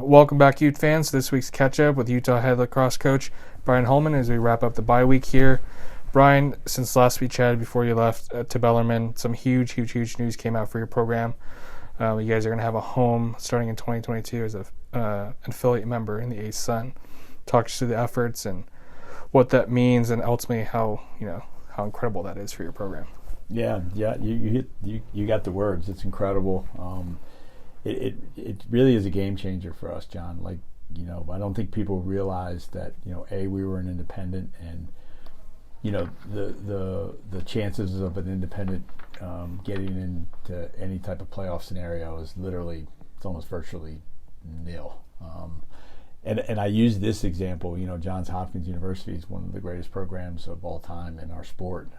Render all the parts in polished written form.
Welcome back, Ute fans. This week's catch-up with Utah head lacrosse coach Brian Holman as we wrap up the bye week here. Brian, since last we chatted before you left to Bellarmine, some huge news came out for your program. You guys are going to have a home starting in 2022 as an affiliate member in the A Sun. Talk us through the efforts and what that means, and ultimately how incredible that is for your program. Yeah. You got the words. It's incredible. It really is a game changer for us, John. I don't think people realize that we were an independent, and the chances of an independent getting into any type of playoff scenario is it's almost virtually nil. And I use this example. Johns Hopkins University is one of the greatest programs of all time in our sport.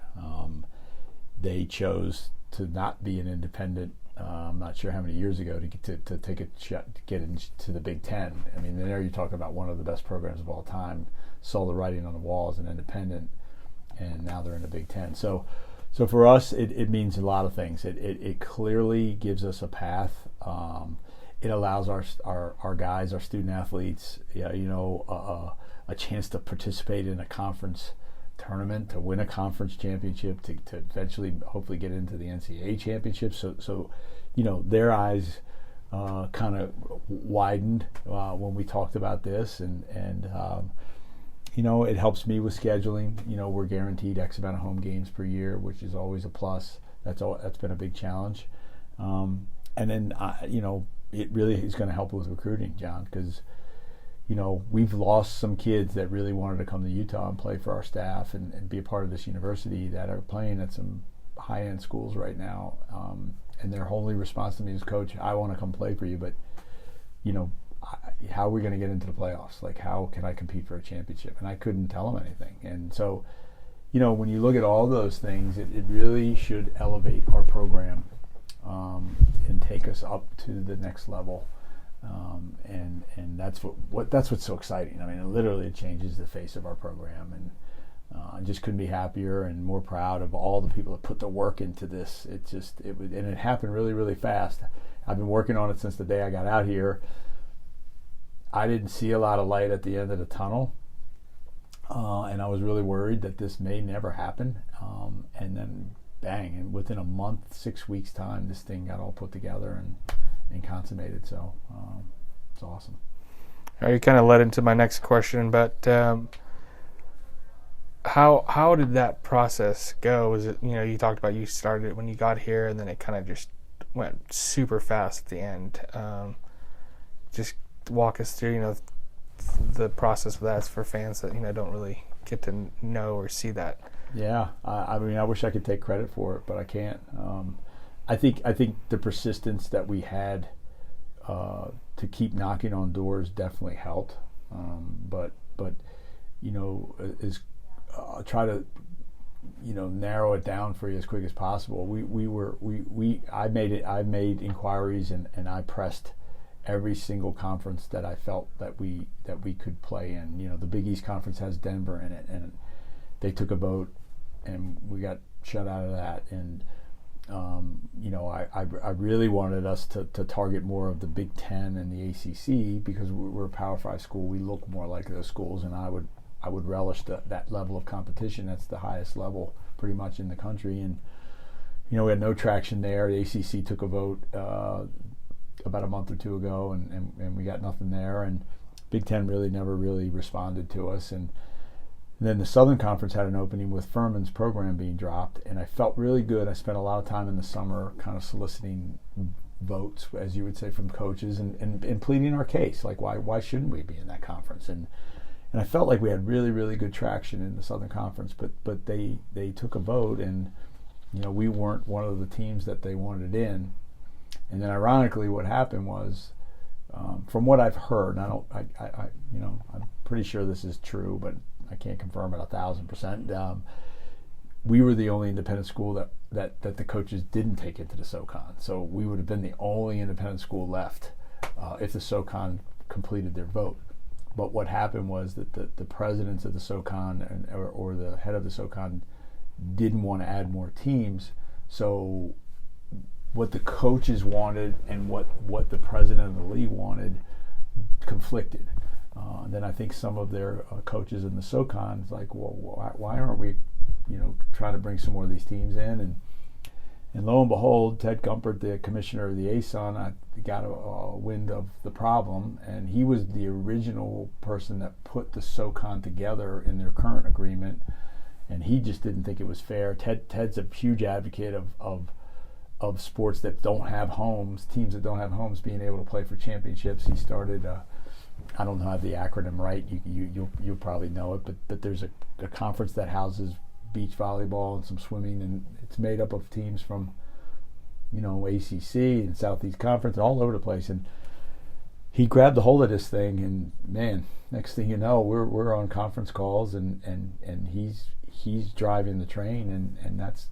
They chose to not be an independent. I'm not sure how many years ago to take a shot to get into the Big Ten. I mean, there you're talking about one of the best programs of all time. Saw the writing on the wall as an independent, and now they're in the Big Ten. So for us, it means a lot of things. It clearly gives us a path. It allows our guys, our student athletes, a chance to participate in a conference tournament, to win a conference championship, to eventually hopefully get into the NCAA championship. So their eyes kind of widened when we talked about this, and it helps me with scheduling. We're guaranteed X amount of home games per year, which is always a plus. That's been a big challenge. And then it really is going to help with recruiting, John, because we've lost some kids that really wanted to come to Utah and play for our staff and be a part of this university that are playing at some high-end schools right now. And their only response to me is, Coach, I want to come play for you, but, how are we going to get into the playoffs? How can I compete for a championship? And I couldn't tell them anything. And so, when you look at all those things, it really should elevate our program and take us up to the next level. And that's what's so exciting. I mean, it changes the face of our program, and I just couldn't be happier and more proud of all the people that put the work into this. And it happened really, really fast. I've been working on it since the day I got out here. I didn't see a lot of light at the end of the tunnel, and I was really worried that this may never happen. And then, bang! And within a month, 6 weeks time, this thing got all put together and consummated. So it's awesome. You kind of led into my next question, but how did that process go? Was it, you talked about you started it when you got here, and then it kind of just went super fast at the end. Just walk us through, the process of that for fans that don't really get to know or see that. Yeah, I wish I could take credit for it, but I can't. I think the persistence that we had to keep knocking on doors definitely helped. But try to narrow it down for you as quick as possible. I made inquiries and I pressed every single conference that I felt that we could play in. The Big East Conference has Denver in it, and they took a vote, and we got shut out of that. And I really wanted us to target more of the Big Ten and the ACC because we're a Power 5 school. We look more like those schools, and I would relish that level of competition. That's the highest level pretty much in the country. And we had no traction there. The ACC took a vote about a month or two ago, and we got nothing there. And Big Ten never really responded to us. And then the Southern Conference had an opening with Furman's program being dropped, and I felt really good. I spent a lot of time in the summer kind of soliciting votes, as you would say, from coaches and pleading our case. Why shouldn't we be in that conference? And I felt like we had really, really good traction in the Southern Conference, but they took a vote, and we weren't one of the teams that they wanted in. And then ironically, what happened was, from what I've heard, and I'm pretty sure this is true, but I can't confirm it 1,000%. We were the only independent school that the coaches didn't take into the SoCon. So we would have been the only independent school left if the SoCon completed their vote. But what happened was that the presidents of the SoCon or the head of the SoCon didn't want to add more teams. So what the coaches wanted and what the president of the league wanted conflicted. Then I think some of their coaches in the SoCon is like, well, why aren't we, trying to bring some more of these teams in? And lo and behold, Ted Gumpert, the commissioner of the ASUN, got a wind of the problem, and he was the original person that put the SoCon together in their current agreement, and he just didn't think it was fair. Ted's a huge advocate of sports that don't have homes, teams that don't have homes being able to play for championships. He started, I don't know how the acronym right, you'll probably know it, but there's a conference that houses beach volleyball and some swimming, and it's made up of teams from ACC and Southeast Conference all over the place. And he grabbed a hold of this thing, and man, next thing you know, we're on conference calls, and he's driving the train, and that's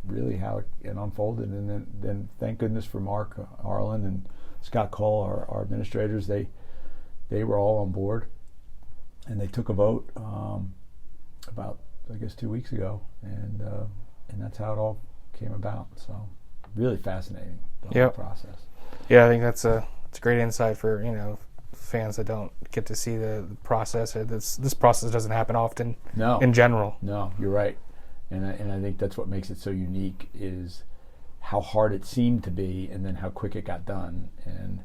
really how it unfolded. And then thank goodness for Mark Arlen and Scott Cole, our administrators. They were all on board, and they took a vote about, I guess, 2 weeks ago, and that's how it all came about. So really fascinating, the whole process. Yeah, I think it's a great insight for fans that don't get to see the process. Or this process doesn't happen often. No, in general. No, you're right, and I think that's what makes it so unique is how hard it seemed to be, and then how quick it got done. And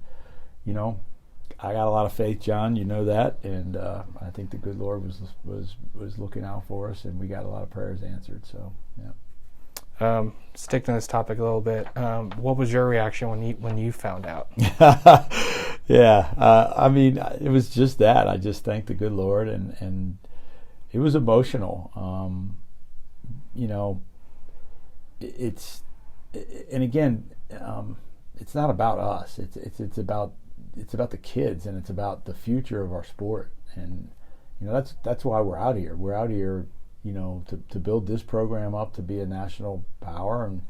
I got a lot of faith, John. You know that, and I think the good Lord was looking out for us, and we got a lot of prayers answered. So, yeah. Sticking to this topic a little bit, what was your reaction when you found out? Yeah, I mean, it was just that. I just thanked the good Lord, and it was emotional. It's not about us. It's about the kids, and it's about the future of our sport. And that's why we're out here. We're out here, to build this program up to be a national power, and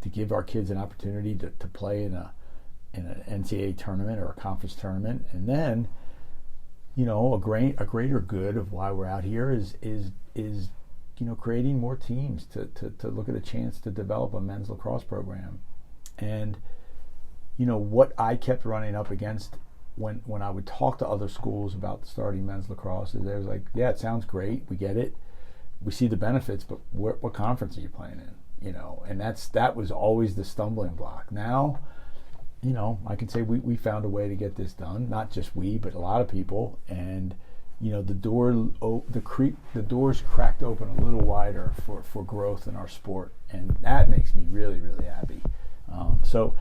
to give our kids an opportunity to play in an NCAA tournament or a conference tournament. And then, a greater good of why we're out here is creating more teams to look at a chance to develop a men's lacrosse program. And what I kept running up against when I would talk to other schools about starting men's lacrosse is they was like, yeah, it sounds great, we get it, we see the benefits, but what conference are you playing in? And that was always the stumbling block. Now, I can say we found a way to get this done, not just we, but a lot of people, and the doors cracked open a little wider for growth in our sport, and that makes me really, really happy. So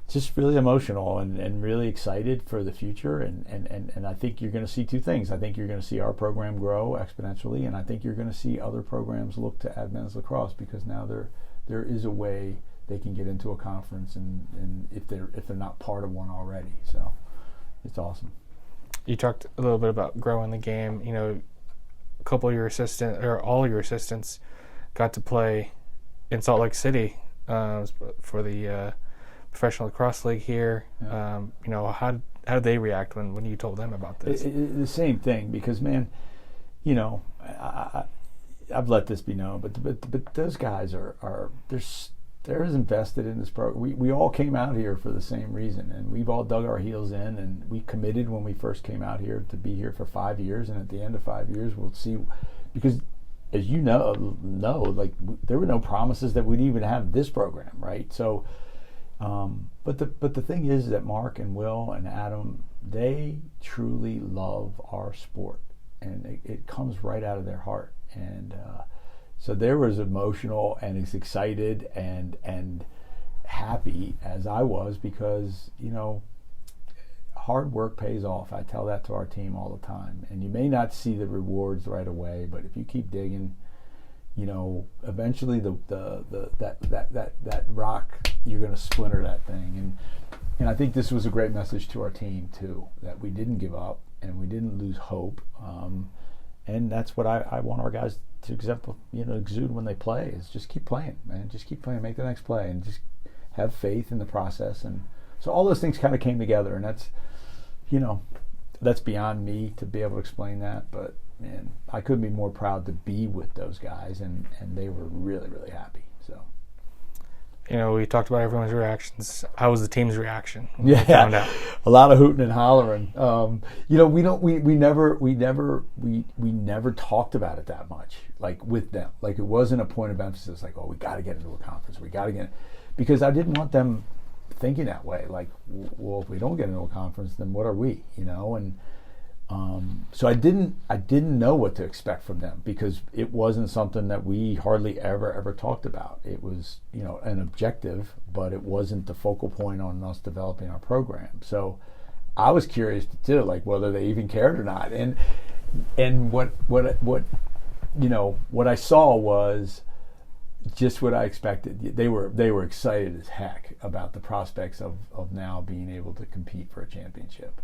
just really emotional and really excited for the future, and I think you're going to see two things. I think you're going to see our program grow exponentially, and I think you're going to see other programs look to add men's lacrosse, because now there is a way they can get into a conference, and if they're not part of one already. So it's awesome. You talked a little bit about growing the game. A couple of your all your assistants got to play in Salt Lake City for the Professional Lacrosse League here. Yeah. How did they react when you told them about this? The same thing, because man, I've let this be known, but those guys they're as invested in this program. We all came out here for the same reason, and we've all dug our heels in, and we committed when we first came out here to be here for 5 years, and at the end of 5 years we'll see, because as you know, like there were no promises that we'd even have this program, right? So, but the thing is that Mark and Will and Adam, they truly love our sport, and it comes right out of their heart, and so they were as emotional and as excited and happy as I was, because hard work pays off. I tell that to our team all the time, and you may not see the rewards right away, but if you keep digging, eventually that rock, you're going to splinter that thing. And I think this was a great message to our team too, that we didn't give up and we didn't lose hope. And that's what I want our guys to exude when they play, is just keep playing, man. Just keep playing, make the next play, and just have faith in the process. And so all those things kind of came together, and that's beyond me to be able to explain that. But man, I couldn't be more proud to be with those guys, and they were really, really happy. So We talked about everyone's reactions. How was the team's reaction when they found out? A lot of hooting and hollering. We never talked about it that much, like with them. Like it wasn't a point of emphasis, like, oh, we got to get into a conference. We got to get, because I didn't want them thinking that way. Like, well, if we don't get into a conference, then what are we? And so I didn't know what to expect from them, because it wasn't something that we hardly ever talked about. It was, an objective, but it wasn't the focal point on us developing our program. So I was curious too, like whether they even cared or not. And what I saw was just what I expected. They were excited as heck about the prospects of now being able to compete for a championship.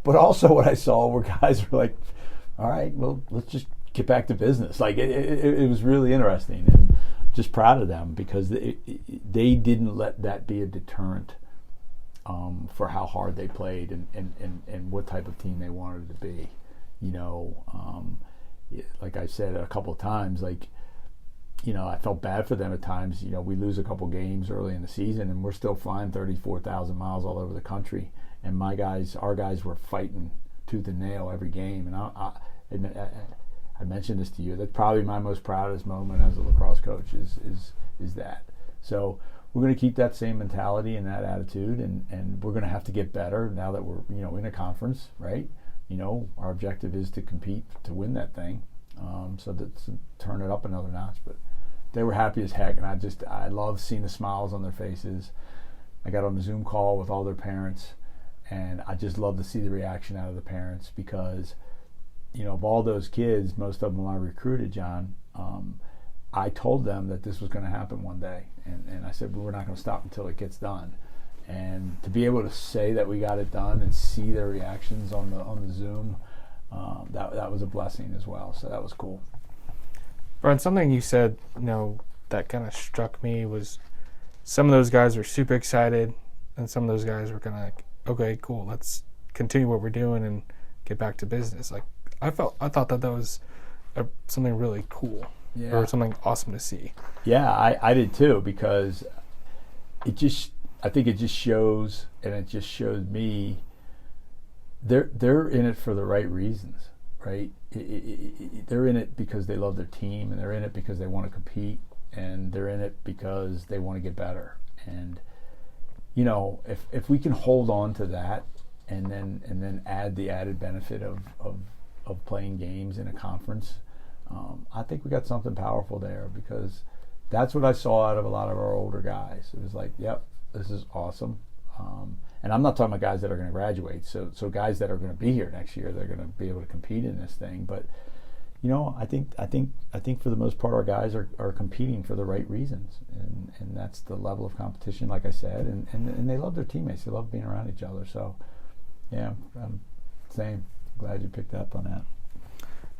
But also what I saw were guys were like, all right, well, let's just get back to business. Like it was really interesting, and just proud of them, because they didn't let that be a deterrent for how hard they played and what type of team they wanted to be. Like I said a couple of times, like, I felt bad for them at times. We lose a couple games early in the season and we're still flying 34,000 miles all over the country. And our guys were fighting tooth and nail every game. And I mentioned this to you. That's probably my most proudest moment as a lacrosse coach is that. So we're going to keep that same mentality and that attitude, and we're going to have to get better now that we're in a conference, right? Our objective is to compete to win that thing. So that's turn it up another notch. But they were happy as heck, and I love seeing the smiles on their faces. I got on a Zoom call with all their parents, and I just love to see the reaction out of the parents, because of all those kids, most of them I recruited, John, I told them that this was going to happen one day, and I said, well, we're not going to stop until it gets done. And to be able to say that we got it done and see their reactions on the Zoom, that was a blessing as well. So that was cool. Brian, something you said, that kind of struck me was some of those guys were super excited, and some of those guys were kind of like, okay, cool, let's continue what we're doing and get back to business. Like I thought that was something really cool, or something awesome to see. Yeah, I did too, because I think it just shows, and it just showed me they're in it for the right reasons, right? They're in it because they love their team, and they're in it because they want to compete, and they're in it because they want to get better. And if we can hold on to that, and then add the added benefit of playing games in a conference, I think we got something powerful there, because that's what I saw out of a lot of our older guys. It was like, yep, this is awesome. And I'm not talking about guys that are going to graduate. So guys that are going to be here next year, they're going to be able to compete in this thing. But I think for the most part, our guys are competing for the right reasons, and that's the level of competition, like I said, and they love their teammates. They love being around each other. So, yeah, same. Glad you picked up on that.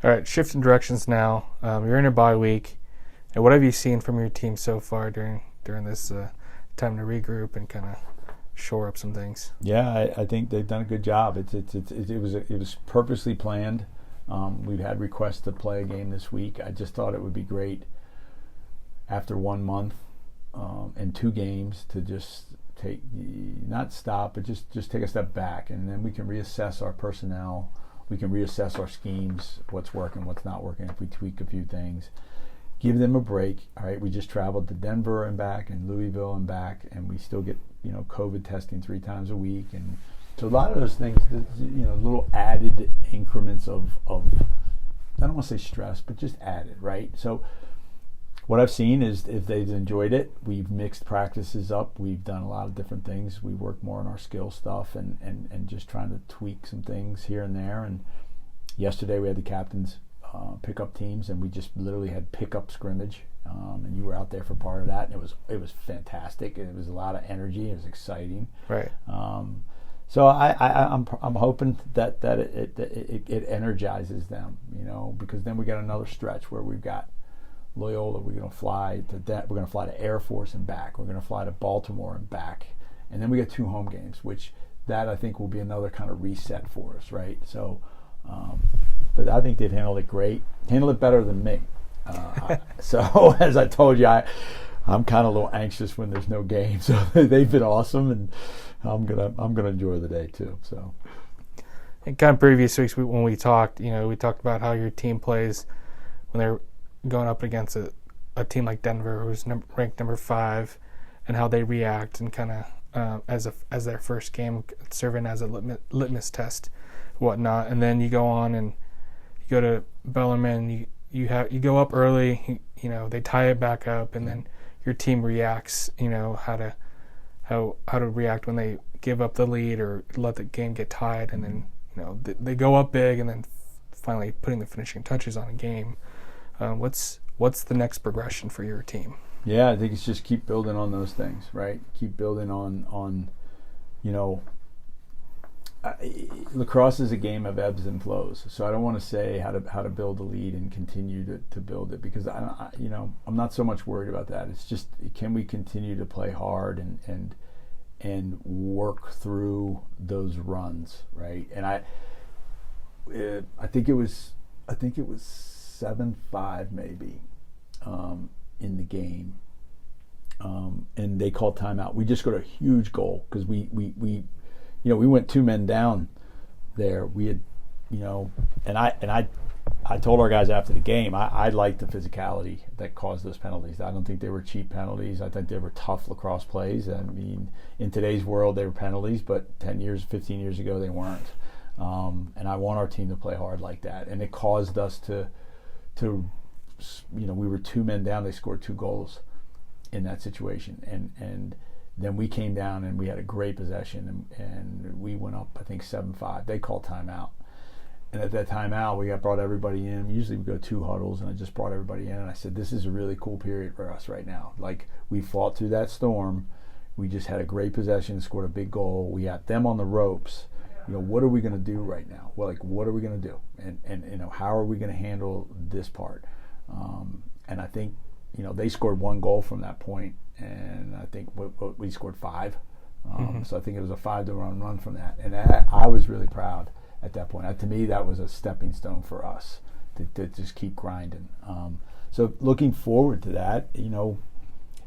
All right, shifting directions now. You're in a bye week, and what have you seen from your team so far during this time to regroup and kind of shore up some things? Yeah, I think they've done a good job. It was purposely planned. We've had requests to play a game this week. I just thought it would be great after 1 month and 2 games to just not stop, but just take a step back, and then we can reassess our personnel. We can reassess our schemes, what's working, what's not working, if we tweak a few things. Give them a break. All right, we just traveled to Denver and back, and Louisville and back, and we still get COVID testing 3 times a week, and so a lot of those things, little added increments of I don't want to say stress, but just added, right? So what I've seen is if they've enjoyed it, we've mixed practices up. We've done a lot of different things. We work more on our skill stuff and just trying to tweak some things here and there. And yesterday we had the captains pick up teams, and we just literally had pickup scrimmage. And you were out there for part of that, and it was fantastic. It was a lot of energy. It was exciting. Right. So I'm hoping that it energizes them, because then we got another stretch where we've got Loyola. We're going to fly to Air Force and back. We're going to fly to Baltimore and back, and then we got 2 home games, which that I think will be another kind of reset for us, right? So, but I think they've handled it great, handled it better than me. So as I told you, I'm kind of a little anxious when there's no game. So they've been awesome, and I'm gonna enjoy the day too. So. In kind of previous weeks when we talked, we talked about how your team plays when they're going up against a team like Denver, who's ranked number 5, and how they react, and kind of as their first game, serving as a litmus test, whatnot. And then you go on and you go to Bellarmine. You go up early. They tie it back up, and then your team reacts. How to react when they give up the lead or let the game get tied, and then they go up big, and then finally putting the finishing touches on a game. What's the next progression for your team? Yeah, I think it's just keep building on those things, right? Keep building on lacrosse is a game of ebbs and flows. So I don't want to say how to build a lead and continue to build it, because I'm not so much worried about that. It's just, can we continue to play hard and work through those runs, right? And I think it was 7-5 maybe in the game, and they called timeout. We just got a huge goal because we went 2 men down there. We had, and I told our guys after the game, I liked the physicality that caused those penalties. I don't think they were cheap penalties. I think they were tough lacrosse plays. I mean, in today's world, they were penalties, but 10 years, 15 years ago, they weren't. And I want our team to play hard like that. And it caused us to we were 2 men down. They scored 2 goals in that situation. And then we came down and we had a great possession, and we went up, I think, 7-5. They called timeout. And at that timeout, we brought everybody in. Usually we go 2 huddles, and I just brought everybody in. And I said, this is a really cool period for us right now. Like, we fought through that storm. We just had a great possession, scored a big goal. We got them on the ropes. What are we going to do right now? Well, what are we going to do? And how are we going to handle this part? And I think, they scored 1 goal from that point, and I think we scored 5. So I think it was a 5-to-1 run from that. And I was really proud at that point. To me, that was a stepping stone for us to just keep grinding. So looking forward to that,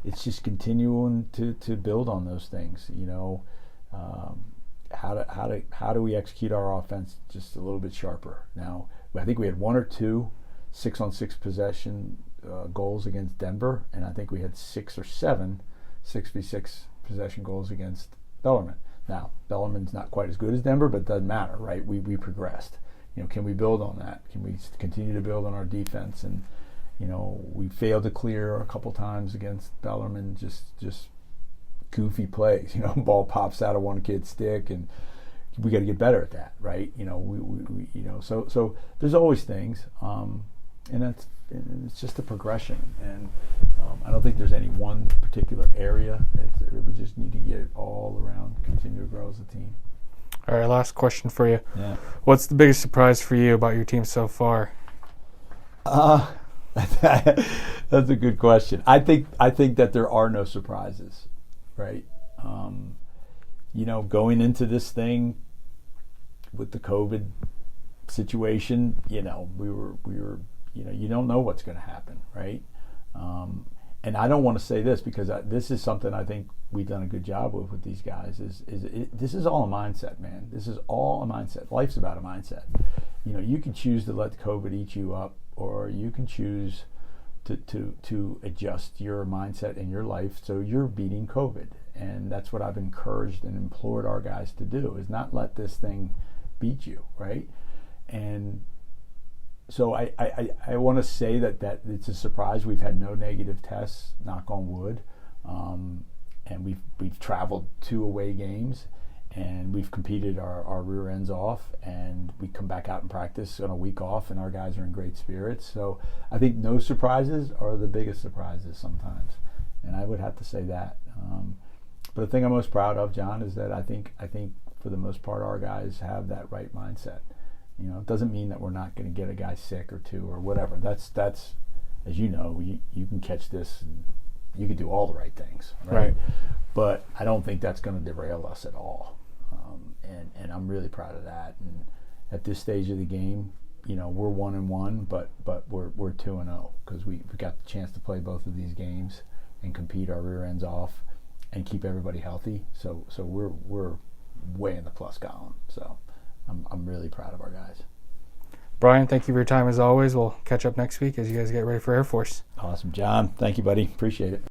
it's just continuing to build on those things. How do we execute our offense just a little bit sharper? Now, I think we had 1 or 2 6-on-6 possession goals against Denver, and I think we had 6 or 7 6v6 possession goals against Bellarmine. Now, Bellarmine's not quite as good as Denver, but it doesn't matter, right? We progressed. Can we build on that? Can we continue to build on our defense? And we failed to clear a couple times against Bellarmine, just goofy plays. Ball pops out of one kid's stick, and we got to get better at that, right? So there's always things, and it's just a progression. And I don't think there's any one particular area. We just need to get it all around, continue to grow as a team. All right, last question for you. Yeah. What's the biggest surprise for you about your team so far? That's a good question. I think that there are no surprises, right? Going into this thing with the COVID situation, we were you don't know what's going to happen, right? And I don't want to say this because this is something I think we've done a good job with these guys. This is all a mindset, man. This is all a mindset. Life's about a mindset. You can choose to let COVID eat you up, or you can choose to adjust your mindset in your life so you're beating COVID. And that's what I've encouraged and implored our guys to do, is not let this thing beat you, right? And so I want to say that it's a surprise. We've had no negative tests, knock on wood, and we've traveled 2 away games, and we've competed our rear ends off, and we come back out and practice on a week off, and our guys are in great spirits. So I think no surprises are the biggest surprises sometimes, and I would have to say that. But the thing I'm most proud of, John, is that I think for the most part our guys have that right mindset. It doesn't mean that we're not going to get a guy sick or 2 or whatever. That's as you know, you can catch this and you can do all the right things, right? But I don't think that's going to derail us at all. And I'm really proud of that. And at this stage of the game, we're 1-1, but we're 2-0 because we got the chance to play both of these games, and compete our rear ends off and keep everybody healthy. So we're way in the plus column. So I'm really proud of our guys. Brian, thank you for your time as always. We'll catch up next week as you guys get ready for Air Force. Awesome, John. Thank you, buddy. Appreciate it.